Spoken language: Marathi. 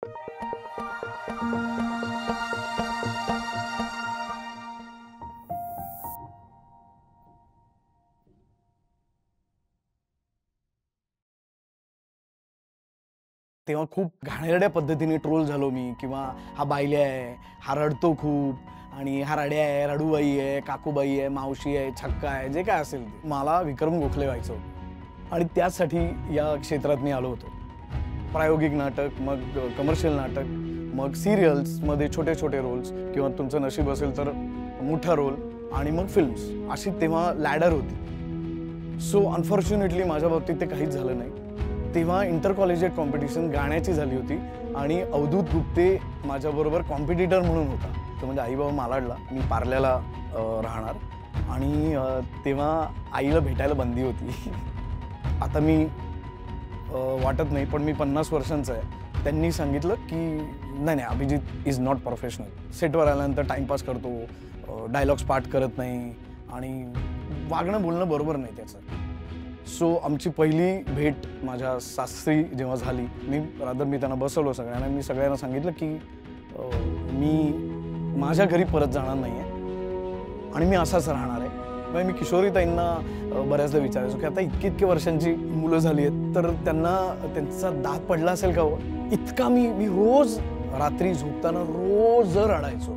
तेव्हा खूप घाणेरड्या पद्धतीने ट्रोल झालो मी किंवा हा बायल्या आहे, हा रडतो खूप आणि हा रड्या आहे, रडूबाई आहे, काकूबाई आहे, मावशी आहे, छक्का आहे, जे काय असेल ते. मला विक्रम गोखले व्हायचं होतं आणि त्याचसाठी या क्षेत्रात मी आलो होतो. प्रायोगिक नाटक, मग कमर्शियल नाटक, मग सीरियल्समध्ये छोटे-छोटे रोल्स किंवा तुमचं नशीब असेल तर मोठा रोल आणि मग फिल्म्स. अशी तेव्हा लॅडर होती. सो अनफॉर्च्युनेटली माझ्या बाबतीत ते काहीच झालं नाही. तेव्हा इंटर कॉलेजिएट कॉम्पिटिशन गाण्याची झाली होती आणि अवधूत गुप्ते माझ्याबरोबर कॉम्पिटिटर म्हणून होता. तो म्हणजे आई-बाबा मालाडला, मी पार्ल्याला राहणार आणि तेव्हा आईला भेटायला बंदी होती. आता मी वाटत नाही, पण मी 50 वर्षांचा आहे. त्यांनी सांगितलं की नाही, अभिजित इज नॉट प्रोफेशनल. सेटवर आल्यानंतर टाइमपास करतो, डायलॉग्स पाठ करत नाही आणि वागणं बोलणं बरोबर नाही त्याचं. सो आमची पहिली भेट माझ्या सासरी जेव्हा झाली, मी त्यांना बसवलं सगळ्यांना. मी सगळ्यांना सांगितलं की मी माझ्या घरी परत जाणार नाही आहे आणि मी असाच राहणार आहे. मग मी किशोरीताईंना बऱ्याचदा विचारायचो की आता इतकी वर्षांची मुलं झाली आहेत, तर त्यांचा दात पडला असेल का हो? इतका मी रोज रात्री झोपताना रोज रडायचो.